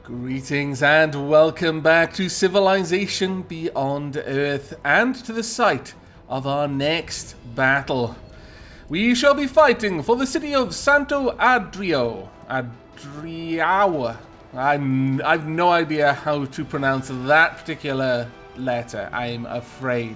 Greetings and welcome back to Civilization Beyond Earth and to the site of our next battle. We shall be fighting for the city of Santo Adrio. Adriao. I've no idea how to pronounce that particular letter, I'm afraid.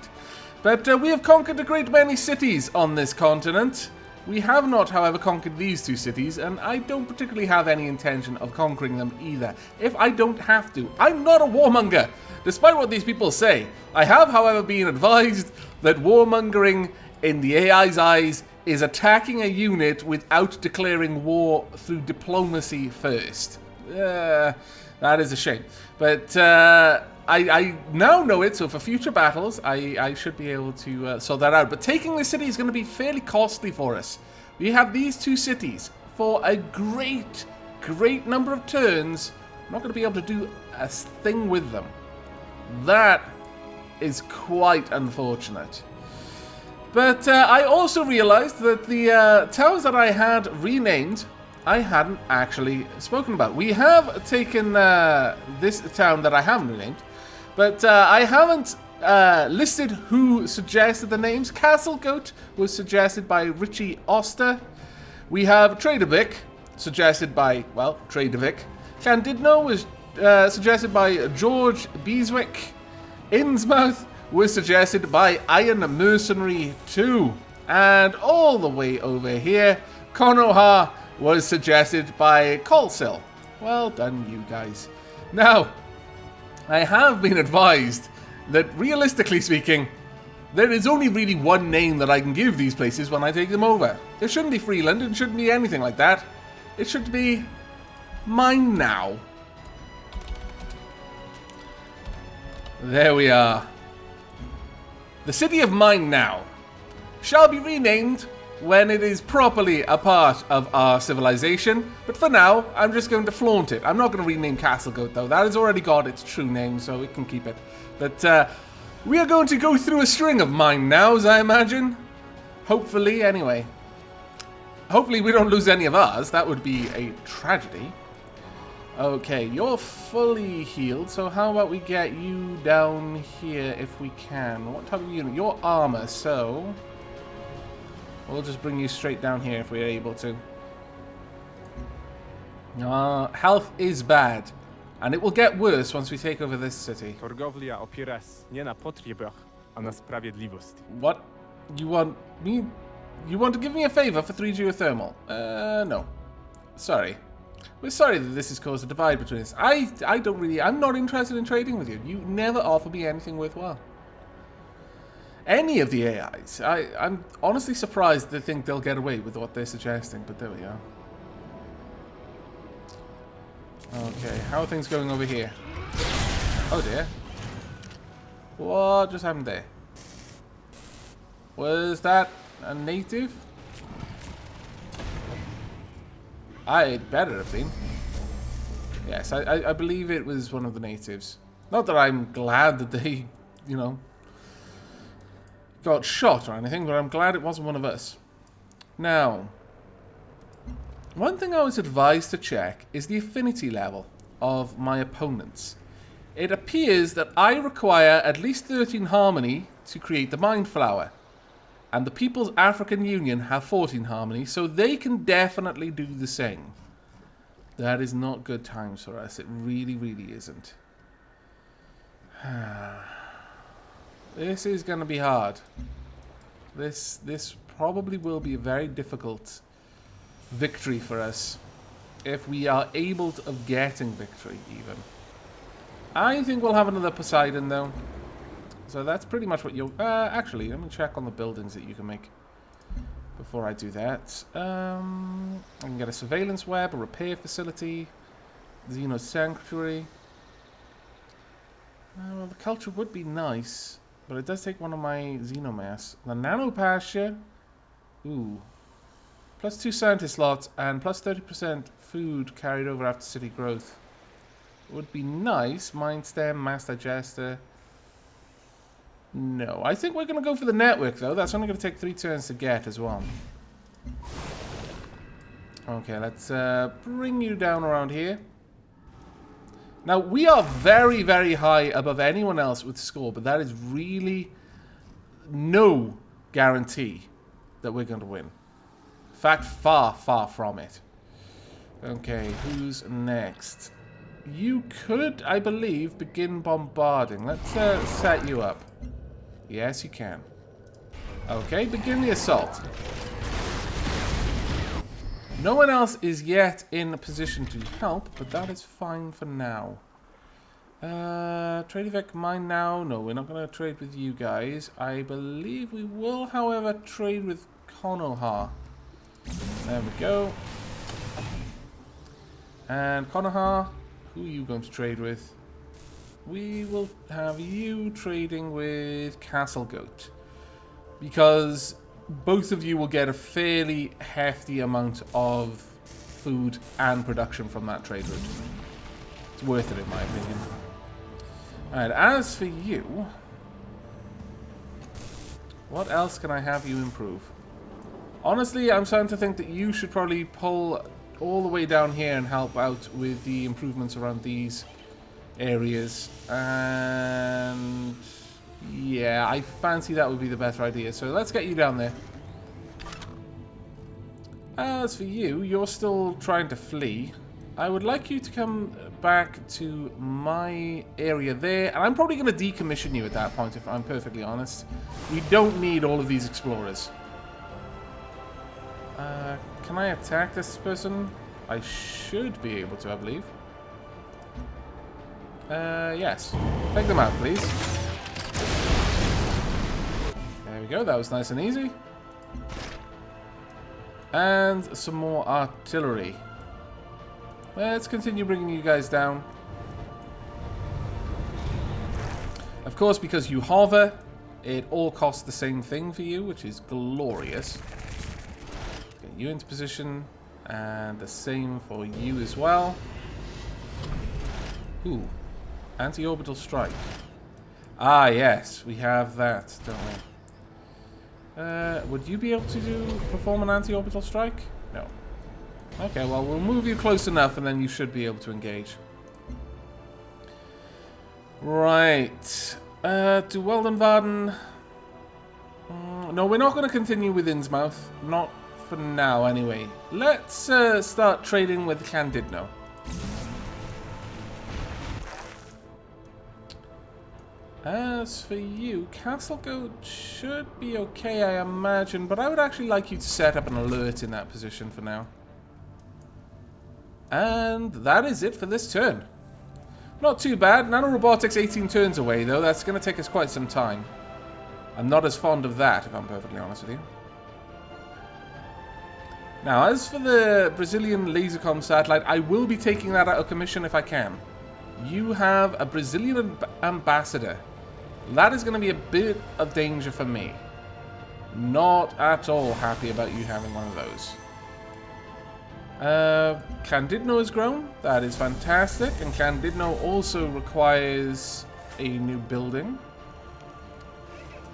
But we have conquered a great many cities on this continent. We have not, however, conquered these two cities, and I don't particularly have any intention of conquering them either, if I don't have to. I'm not a warmonger, despite what these people say. I have, however, been advised that warmongering, in the AI's eyes, is attacking a unit without declaring war through diplomacy first. That is a shame. But I now know it, so for future battles, I should be able to sort that out. But taking this city is going to be fairly costly for us. We have these two cities for a great number of turns. I'm not going to be able to do a thing with them. That is quite unfortunate. But I also realized that the towns that I had renamed, I hadn't actually spoken about. We have taken this town that I haven't renamed, but I haven't listed who suggested the names. Castle Goat was suggested by Richie Oster. We have Tradervik, suggested by, well, Tradervik. Llandudno was suggested by George Beeswick. Innsmouth was suggested by Iron Mercenary 2. And all the way over here, Konoha was suggested by Colsil. Well done, you guys. Now, I have been advised that, realistically speaking, there is only really one name that I can give these places when I take them over. It shouldn't be Freeland, it shouldn't be anything like that. It should be Mine Now. There we are. The city of Mine Now shall be renamed when it is properly a part of our civilization, but for now, I'm just going to flaunt it. I'm not going to rename Castle Goat, though. That has already got its true name, so it can keep it. But we are going to go through a string of Mine Nows, I imagine. Hopefully, anyway. Hopefully we don't lose any of ours. That would be a tragedy. Okay, you're fully healed, so how about we get you down here if we can? What type of unit? Your armor, so we'll just bring you straight down here if we're able to. Health is bad, and it will get worse once we take over this city. Torgowlia opiera nie na potrzebach, a na sprawiedliwość. What? You want me? You want to give me a favor for 3 geothermal? No. Sorry. We're sorry that this has caused a divide between us. I don't really... I'm not interested in trading with you. You never offer me anything worthwhile. Any of the AIs. I'm honestly surprised they think they'll get away with what they're suggesting, but there we are. Okay, how are things going over here? Oh dear. What just happened there? Was that a native? It better have been. Yes, I believe it was one of the natives. Not that I'm glad that they, you know, got shot or anything, but I'm glad it wasn't one of us. Now, one thing I was advised to check is the affinity level of my opponents. It appears that I require at least 13 harmony to create the Mind Flower. And the People's African Union have 14 harmony, so they can definitely do the same. That is not good times for us. It really, really isn't. This is going to be hard. This probably will be a very difficult victory for us, if we are able of getting victory, even. I think we'll have another Poseidon, though. So that's pretty much what you'll... actually, let me check on the buildings that you can make before I do that. I can get a surveillance web, a repair facility, Xeno Sanctuary. Well, the culture would be nice, but it does take one of my Xenomass. The Nano Pasture. Ooh. Plus 2 scientist slots and plus 30% food carried over after city growth. Would be nice. Mind Stem, Mass Digester. No, I think we're going to go for the network, though. That's only going to take 3 turns to get as well. Okay, let's bring you down around here. Now, we are very, very high above anyone else with score, but that is really no guarantee that we're going to win. In fact, far, far from it. Okay, who's next? You could, I believe, begin bombarding. Let's set you up. Yes, you can. Okay, begin the assault. No one else is yet in a position to help, but that is fine for now. Trade Aavak mine now? No, we're not going to trade with you guys. I believe we will, however, trade with Konoha. There we go. And Konoha, who are you going to trade with? We will have you trading with Castle Goat. Because both of you will get a fairly hefty amount of food and production from that trade route. It's worth it in my opinion. Alright, as for you, what else can I have you improve? Honestly, I'm starting to think that you should probably pull all the way down here and help out with the improvements around these areas. And yeah, I fancy that would be the better idea. So let's get you down there. As for you, you're still trying to flee. I would like you to come back to my area there. And I'm probably going to decommission you at that point, if I'm perfectly honest. We don't need all of these explorers. Can I attack this person? I should be able to, I believe. Yes. Take them out, please. There we go. That was nice and easy. And some more artillery. Let's continue bringing you guys down. Of course, because you hover, it all costs the same thing for you, which is glorious. Get you into position, and the same for you as well. Ooh, anti-orbital strike. Ah, yes, we have that, don't we? Would you be able to perform an anti-orbital strike? No. Okay, well, we'll move you close enough, and then you should be able to engage. Right. To Weldenvarden. No, we're not going to continue with Innsmouth. Not for now, anyway. Let's start trading with Llandudno. As for you, Castle Goat should be okay, I imagine, but I would actually like you to set up an alert in that position for now. And that is it for this turn. Not too bad. Nanorobotics 18 turns away, though. That's going to take us quite some time. I'm not as fond of that, if I'm perfectly honest with you. Now, as for the Brazilian Lasercom satellite, I will be taking that out of commission if I can. You have a Brazilian ambassador. That is going to be a bit of danger for me. Not at all happy about you having one of those. Llandudno has grown. That is fantastic. And Llandudno also requires a new building.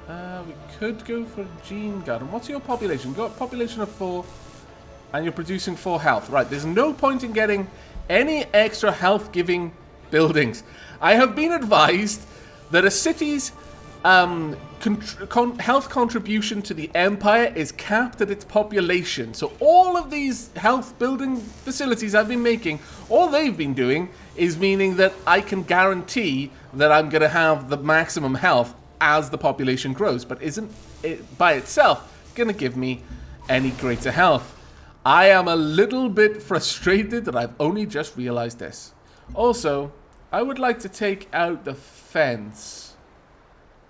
We could go for Gene Garden. What's your population? You've got a population of 4. And you're producing 4 health. Right, there's no point in getting any extra health-giving buildings. I have been advised that a city's health contribution to the Empire is capped at its population. So all of these health building facilities I've been making, all they've been doing is meaning that I can guarantee that I'm going to have the maximum health as the population grows. But isn't it by itself going to give me any greater health? I am a little bit frustrated that I've only just realized this. Also, I would like to take out the fence,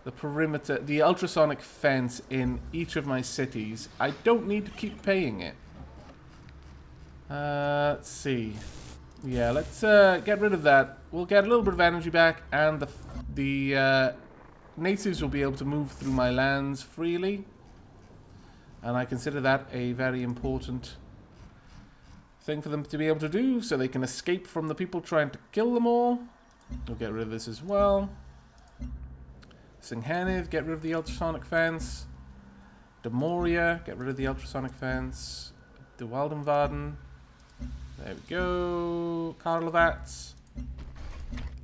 the perimeter, the ultrasonic fence in each of my cities. I don't need to keep paying it. Let's see. Yeah, let's get rid of that. We'll get a little bit of energy back, and the natives will be able to move through my lands freely. And I consider that a very important thing for them to be able to do, so they can escape from the people trying to kill them all. We'll get rid of this as well. Singhanith, get rid of the ultrasonic fence. Demoria, get rid of the ultrasonic fence. De Weldenvarden. There we go. Karlovats.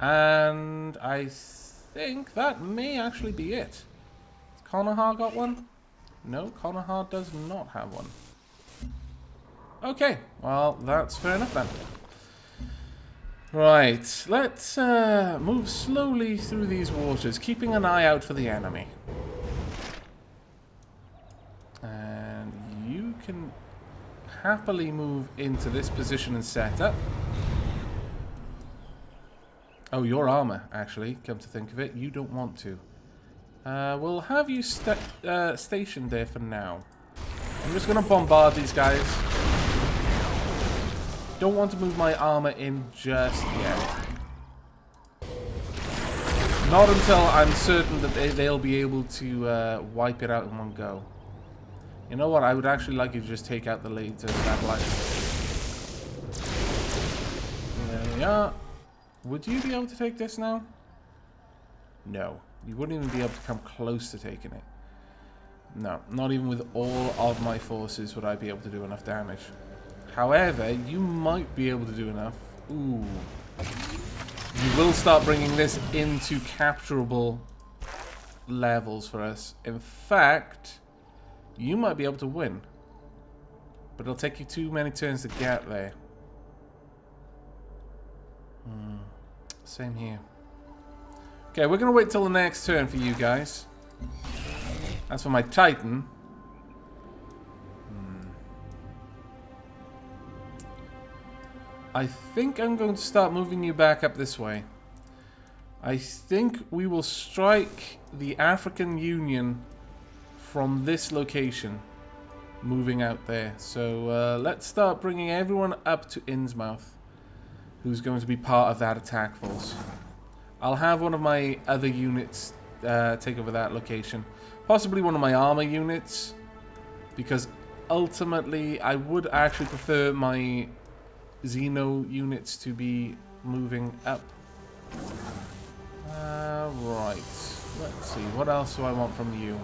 And I think that may actually be it. Has Conahar got one? No, Conahar does not have one. Okay, well, that's fair enough then. Right, let's move slowly through these waters, keeping an eye out for the enemy. And you can happily move into this position and set up. Oh, your armor, actually, come to think of it. You don't want to. We'll have you stationed there for now. I'm just going to bombard these guys. Don't want to move my armor in just yet. Not until I'm certain that they'll be able to wipe it out in one go. You know what? I would actually like you to just take out the later satellites. There we are. Would you be able to take this now? No. You wouldn't even be able to come close to taking it. No. Not even with all of my forces would I be able to do enough damage. However, you might be able to do enough. Ooh. You will start bringing this into capturable levels for us. In fact, you might be able to win. But it'll take you too many turns to get there. Same here. Okay, we're going to wait till the next turn for you guys. As for my Titan... I think I'm going to start moving you back up this way. I think we will strike the African Union from this location, moving out there. So let's start bringing everyone up to Innsmouth, who's going to be part of that attack force. I'll have one of my other units take over that location. Possibly one of my armor units, because ultimately I would actually prefer my Xeno units to be moving up. Right. Let's see. What else do I want from you?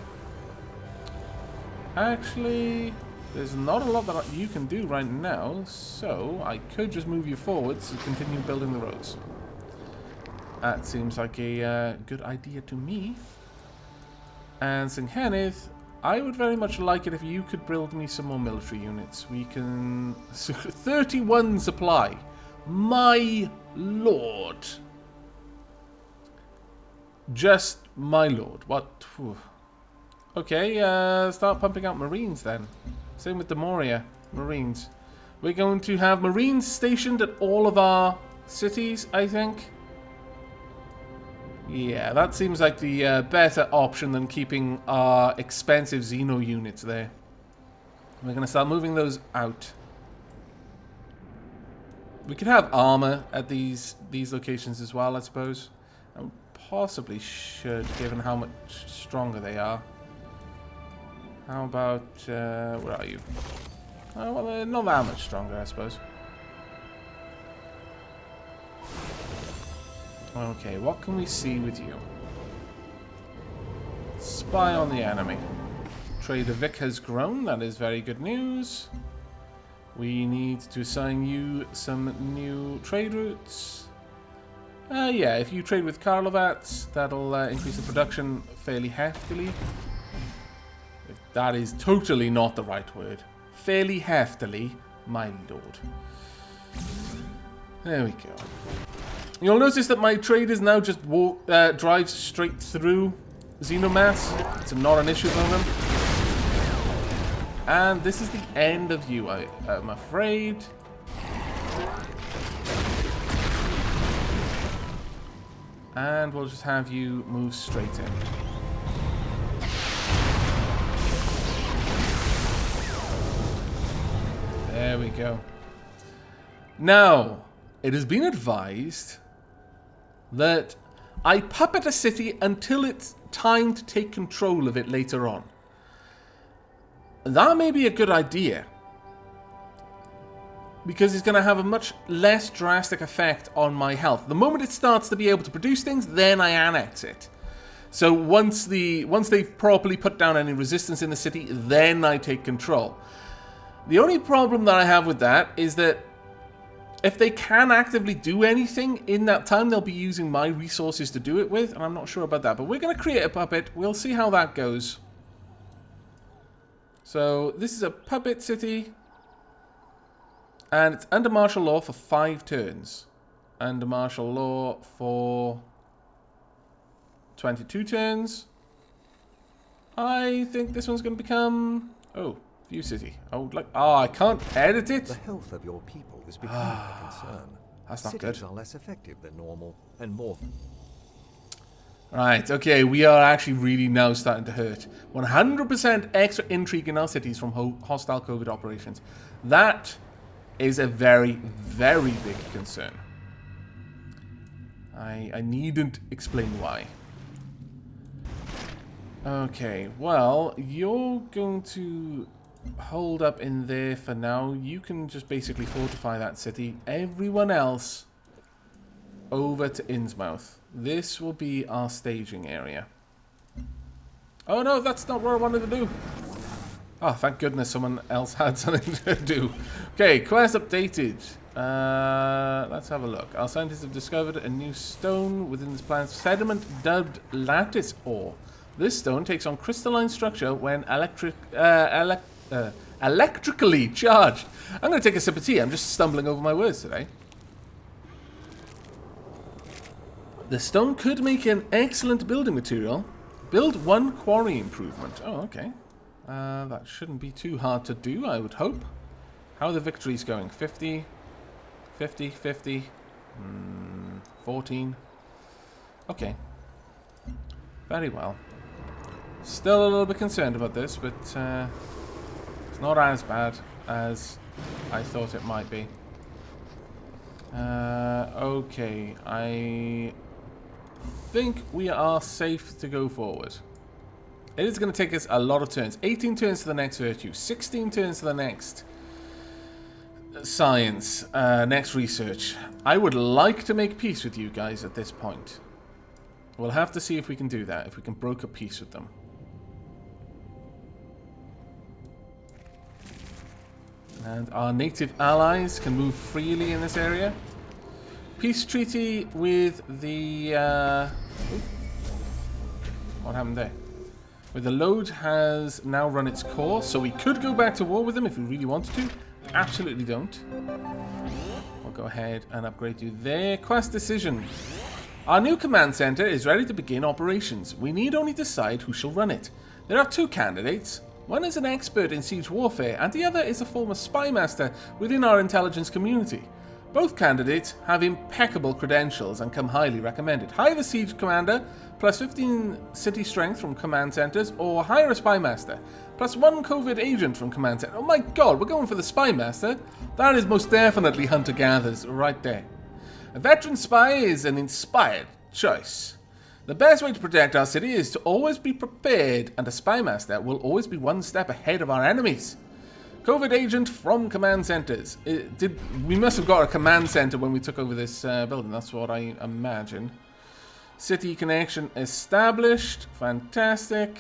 Actually, there's not a lot that you can do right now, so I could just move you forwards to continue building the roads. That seems like a good idea to me. And Singhenith, I would very much like it if you could build me some more military units. We can... 31 supply. My lord. Just my lord. What? Whew. Okay, start pumping out Marines then. Same with the Moria. Marines. We're going to have Marines stationed at all of our cities, I think. Yeah, that seems like the better option than keeping our expensive Xeno units there. We're going to start moving those out. We could have armor at these locations as well, I suppose. And possibly should, given how much stronger they are. How about... where are you? Oh, well, they're not that much stronger, I suppose. Okay, what can we see with you? Spy on the enemy. Trader Vic has grown, that is very good news. We need to assign you some new trade routes. Yeah, if you trade with Karlovats, that'll increase the production fairly heftily. That is totally not the right word. Fairly heftily, my lord. There we go. You'll notice that my traders now just drive straight through Xenomass. It's not an issue for them. And this is the end of you, I'm afraid. And we'll just have you move straight in. There we go. Now, it has been advised that I puppet a city until it's time to take control of it later on. That may be a good idea, because it's going to have a much less drastic effect on my health. The moment it starts to be able to produce things, then I annex it. So once they've properly put down any resistance in the city, then I take control. The only problem that I have with that is that If they can actively do anything in that time, they'll be using my resources to do it with, and I'm not sure about that. But we're going to create a puppet. We'll see how that goes. So this is a puppet city, and it's under martial law for 5 turns. Under martial law for 22 turns. I think this one's going to become... Oh, view city. Oh, I can't edit it. The health of your people is becoming a concern. That's not Cities good. are less effective than normal and more... Right, okay, we are actually really now starting to hurt. 100% extra intrigue in our cities from hostile COVID operations. That is a very, very big concern. I needn't explain why. Okay, well, you're going to hold up in there for now. You can just basically fortify that city. Everyone else over to Innsmouth. This will be our staging area. Oh no, that's not what I wanted to do. Oh, thank goodness someone else had something to do. Okay, quest updated. Let's have a look. Our scientists have discovered a new stone within this planet's sediment dubbed lattice ore. This stone takes on crystalline structure when electrically charged. I'm going to take a sip of tea. I'm just stumbling over my words today. The stone could make an excellent building material. Build 1 quarry improvement. Oh, okay. That shouldn't be too hard to do, I would hope. How are the victories going? 50, 50, 50, 14. Okay. Very well. Still a little bit concerned about this, but it's not as bad as I thought it might be. Okay, I think we are safe to go forward. It is going to take us a lot of turns. 18 turns to the next virtue, 16 turns to the next science, next research. I would like to make peace with you guys at this point. We'll have to see if we can do that, if we can broker peace with them. And our native allies can move freely in this area. Peace treaty with the... what happened there? With the load has now run its course, so we could go back to war with them if we really wanted to. Absolutely don't. We'll go ahead and upgrade you there. Quest decision. Our new command center is ready to begin operations. We need only decide who shall run it. There are 2 candidates. One is an expert in siege warfare, and the other is a former spy master within our intelligence community. Both candidates have impeccable credentials and come highly recommended. Hire the siege commander, plus 15 city strength from command centers, or hire a spy master, plus 1 COVID agent from command center. Oh my god, we're going for the spy master. That is most definitely hunter-gatherers right there. A veteran spy is an inspired choice. The best way to protect our city is to always be prepared, and a spy master will always be 1 step ahead of our enemies. COVID agent from command centers. We must have got a command center when we took over this building. That's what I imagine. City connection established. Fantastic.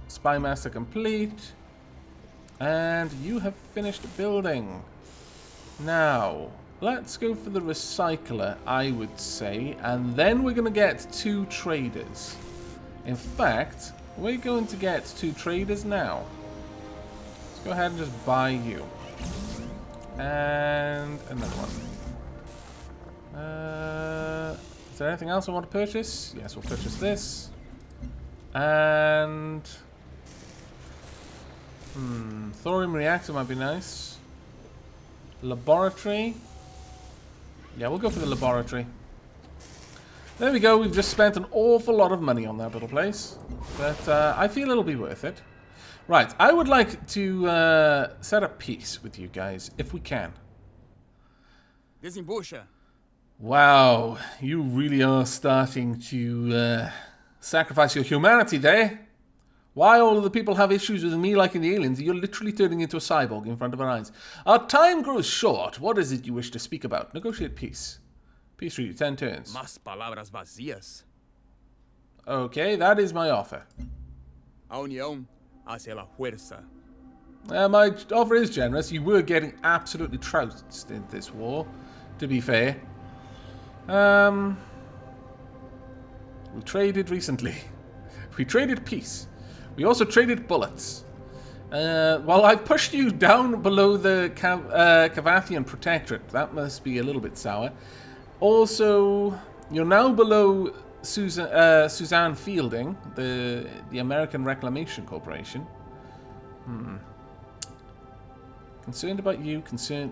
Spy master complete. And you have finished building. Now, let's go for the recycler, I would say. And then we're going to get 2 traders. In fact, we're going to get 2 traders now. Go ahead and just buy you. And another one. Is there anything else I want to purchase? Yes, we'll purchase this. And... thorium reactor might be nice. Laboratory. Yeah, we'll go for the laboratory. There we go. We've just spent an awful lot of money on that little place. But I feel it'll be worth it. Right, I would like to set up peace with you guys, if we can. Desembusha. Wow, you really are starting to sacrifice your humanity there. Why all of the people have issues with me liking the aliens, you're literally turning into a cyborg in front of our eyes. Our time grows short. What is it you wish to speak about? Negotiate peace. Peace treaty, 10 turns. Más palabras vacías. Okay, that is my offer. A unión hacia la fuerza. My offer is generous. You were getting absolutely trounced in this war. to be fair. We traded recently. We traded peace. We also traded bullets. Well, I pushed you down below the Cavathian Protectorate. That must be a little bit sour. Also, you're now below Suzanne Fielding, the American Reclamation Corporation. Concerned about you.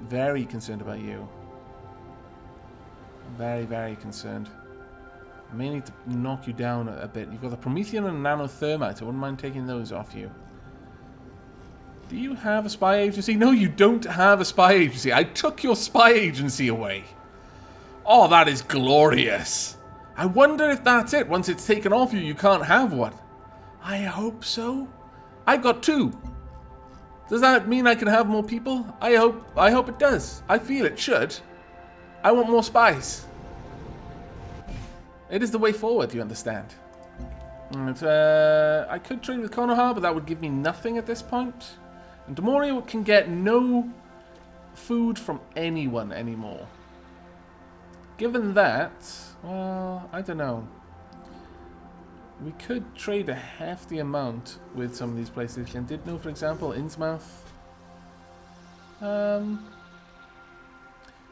Very concerned about you. Very, very concerned. I may need to knock you down a bit. You've got the Promethean and Nanothermite. I wouldn't mind taking those off you. Do you have a spy agency? No, you don't have a spy agency. I took your spy agency away. Oh, that is glorious. I wonder if that's it. Once it's taken off you, you can't have one. I hope so. I've got 2. Does that mean I can have more people? I hope it does. I feel it should. I want more spies. It is the way forward, you understand. And, I could trade with Konoha, but that would give me nothing at this point. And Demoria can get no food from anyone anymore. Given that, well, I don't know. We could trade a hefty amount with some of these places. Llandudno, for example, Innsmouth.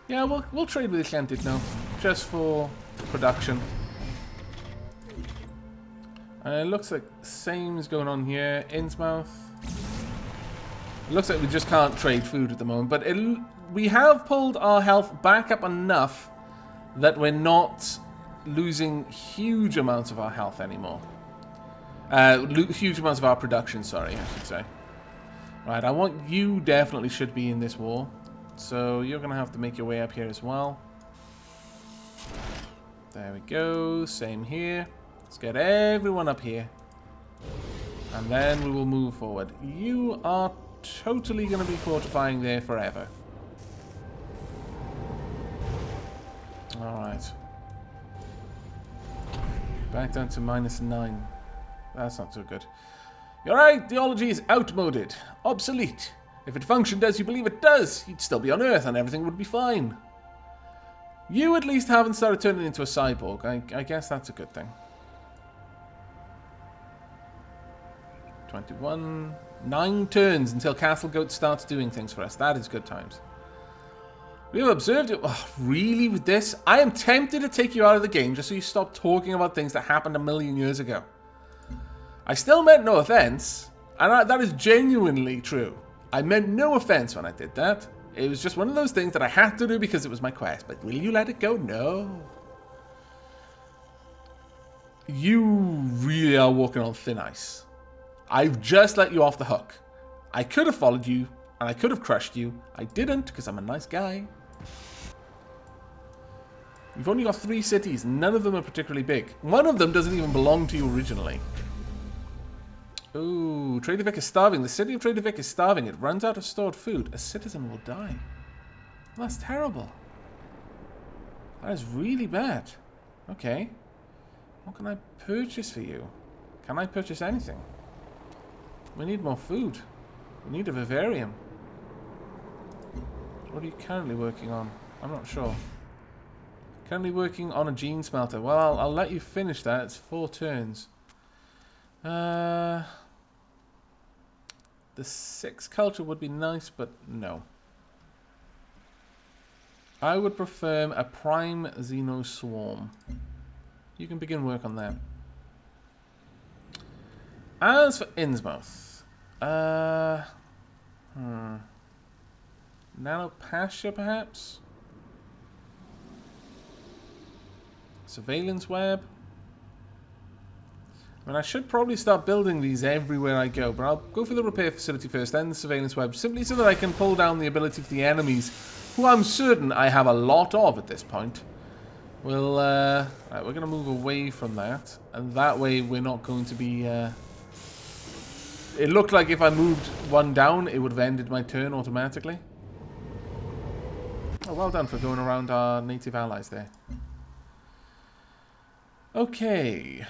Yeah, we'll trade with Llandudno just for production. It looks like same's going on here. Innsmouth. It looks like we just can't trade food at the moment, but we have pulled our health back up enough that we're not losing huge amounts of our health anymore. Huge amounts of our production, sorry, I should say. Right, you definitely should be in this war. So you're going to have to make your way up here as well. There we go, same here. Let's get everyone up here. And then we will move forward. You are totally going to be fortifying there forever. Alright. Back down to -9. That's not so good. You're right, theology is outmoded. Obsolete. If it functioned as you believe it does, you'd still be on Earth and everything would be fine. You at least haven't started turning into a cyborg. I guess that's a good thing. 21. 9 turns until Castle Goat starts doing things for us. That is good times. We have observed it. Oh, really, with this? I am tempted to take you out of the game just so you stop talking about things that happened a million years ago. I still meant no offense, and that is genuinely true. I meant no offense when I did that. It was just one of those things that I had to do because it was my quest. But will you let it go? No. You really are walking on thin ice. I've just let you off the hook. I could have followed you, and I could have crushed you. I didn't, because I'm a nice guy. You've only got 3 cities. None of them are particularly big. One of them doesn't even belong to you originally. Ooh, Tradervik is starving. The city of Tradervik is starving. It runs out of stored food. A citizen will die. Well, that's terrible. That is really bad. Okay. What can I purchase for you? Can I purchase anything? We need more food. We need a vivarium. What are you currently working on? I'm not sure. Currently working on a gene smelter. Well, I'll let you finish that. It's 4 turns. The 6 culture would be nice, but no. I would prefer a prime Xeno swarm. You can begin work on that. As for Innsmouth, Nanopasture, perhaps? Surveillance web? I mean, I should probably start building these everywhere I go, but I'll go for the repair facility first, then the surveillance web, simply so that I can pull down the ability of the enemies, who I'm certain I have a lot of at this point. We'll, right, we're going to move away from that, and that way we're not going to be, It looked like if I moved one down, it would have ended my turn automatically. Oh, well done for going around our native allies there. Okay.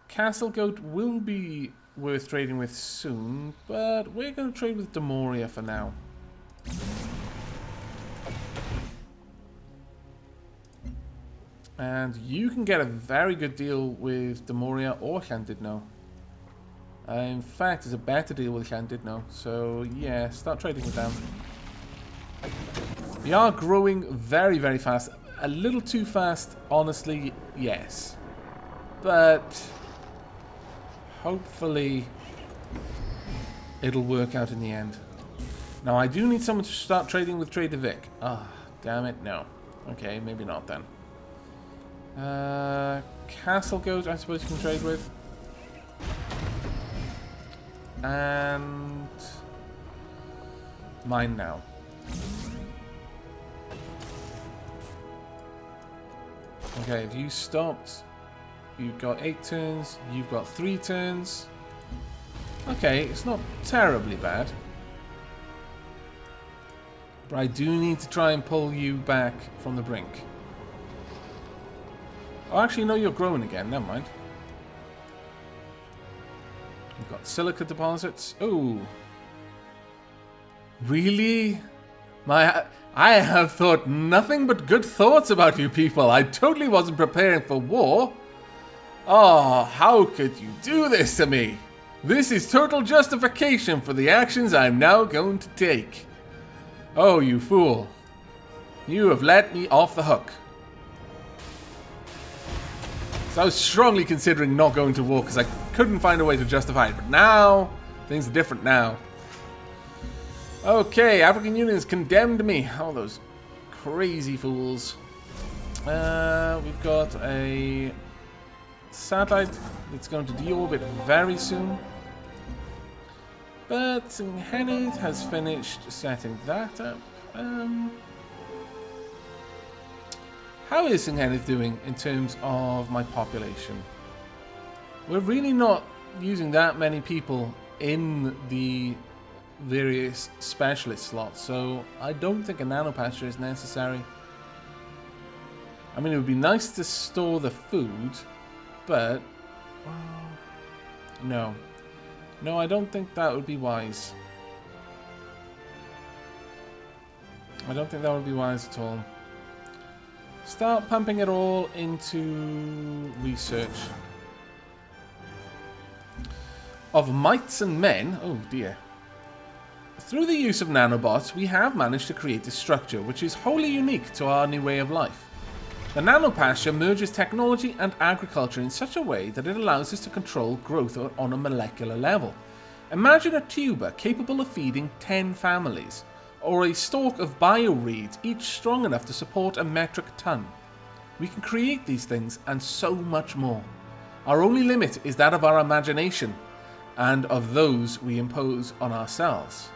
Castle Goat will be worth trading with soon, but we're going to trade with Demoria for now. And you can get a very good deal with Demoria or Llandudno. In fact, it's a better deal with Llandudno. So, yeah, start trading with them. We are growing very, very fast. A little too fast, honestly, yes. But hopefully it'll work out in the end. Now, I do need someone to start trading with Trader Vic. Ah, damn it, no. Okay, maybe not then. Castle Goat, I suppose you can trade with. And mine now. Okay, if you stopped, you've got 8 turns, you've got 3 turns. Okay, it's not terribly bad. But I do need to try and pull you back from the brink. Oh, actually, no, you're growing again. Never mind. You've got silica deposits. Oh. Really? I have thought nothing but good thoughts about you people. I totally wasn't preparing for war. Oh, how could you do this to me? This is total justification for the actions I'm now going to take. Oh, you fool. You have let me off the hook. So I was strongly considering not going to war because I couldn't find a way to justify it. But now, things are different now. Okay, African Union's condemned me. Oh, those crazy fools. We've got a satellite that's going to deorbit very soon. But Singhenith has finished setting that up. How is Singhenith doing in terms of my population? We're really not using that many people in the various specialist slots, so I don't think a nanopasture is necessary. I mean, it would be nice to store the food, but no. No, I don't think that would be wise. I don't think that would be wise at all. Start pumping it all into research. Of mites and men, oh dear. Through the use of nanobots, we have managed to create a structure which is wholly unique to our new way of life. The nanopasture merges technology and agriculture in such a way that it allows us to control growth on a molecular level. Imagine a tuber capable of feeding 10 families, or a stalk of bioreeds, each strong enough to support a metric ton. We can create these things and so much more. Our only limit is that of our imagination, and of those we impose on ourselves.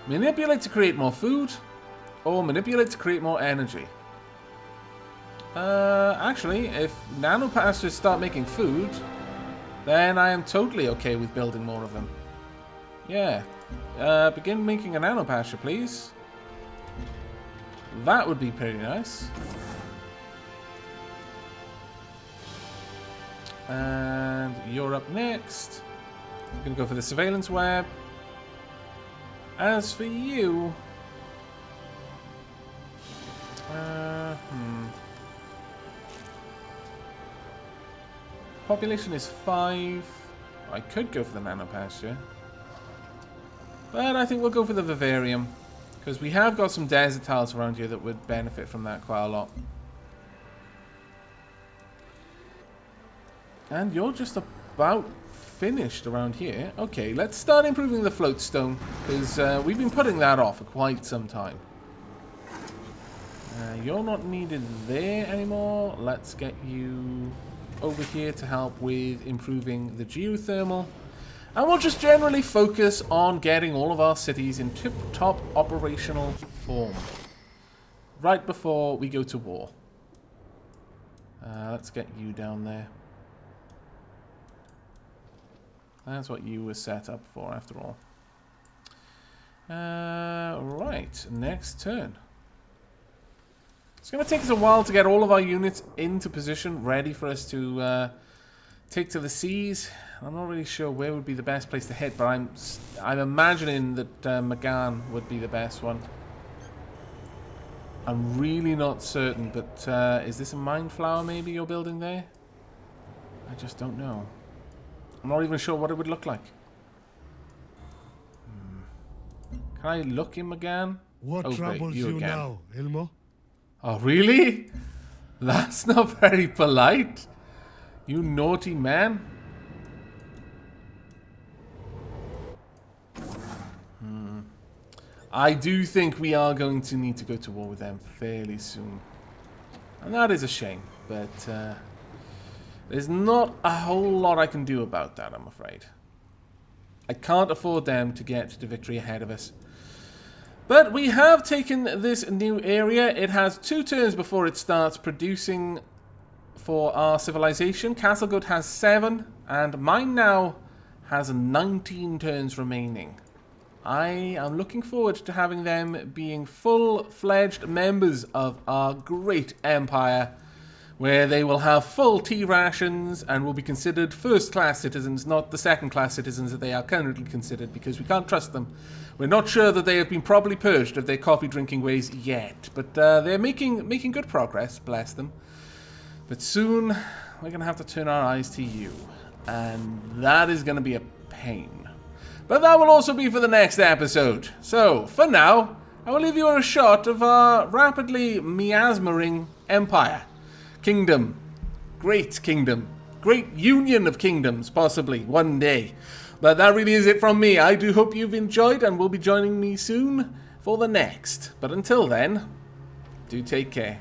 Manipulate to create more food, or manipulate to create more energy. Actually, if nanopastures start making food, then I am totally okay with building more of them. Yeah. Begin making a nanopasture, please. That would be pretty nice. And you're up next. I'm going to go for the surveillance web. As for you... Population is 5. I could go for the nanopasture. But I think we'll go for the vivarium. Because we have got some desert tiles around here that would benefit from that quite a lot. And you're just about finished around here. Okay, let's start improving the floatstone. Because we've been putting that off for quite some time. You're not needed there anymore. Let's get you over here to help with improving the geothermal. And we'll just generally focus on getting all of our cities in tip-top operational form. Right before we go to war. Let's get you down there. That's what you were set up for, after all. Right, next turn. It's going to take us a while to get all of our units into position, ready for us to take to the seas. I'm not really sure where would be the best place to hit, but I'm imagining that Magan would be the best one. I'm really not certain, but is this a mind flower maybe you're building there? I just don't know. I'm not even sure what it would look like. Can I look him again? What Oh, troubles great, you you again. now, Ilmo? Oh, really? That's not very polite. You naughty man. I do think we are going to need to go to war with them fairly soon. And that is a shame, but there's not a whole lot I can do about that, I'm afraid. I can't afford them to get to victory ahead of us. But we have taken this new area. It has 2 turns before it starts producing for our civilization. Castlegoat has 7, and mine now has 19 turns remaining. I am looking forward to having them being full-fledged members of our great empire, where they will have full tea rations and will be considered first-class citizens, not the second-class citizens that they are currently considered, because we can't trust them. We're not sure that they have been properly purged of their coffee-drinking ways yet, but they're making good progress, bless them. But soon, we're going to have to turn our eyes to you, and that is going to be a pain. But that will also be for the next episode. So, for now, I will leave you a shot of our rapidly miasmering empire. Kingdom. Great union of kingdoms, possibly, one day. But that really is it from me. I do hope you've enjoyed and will be joining me soon for the next. But until then, do take care.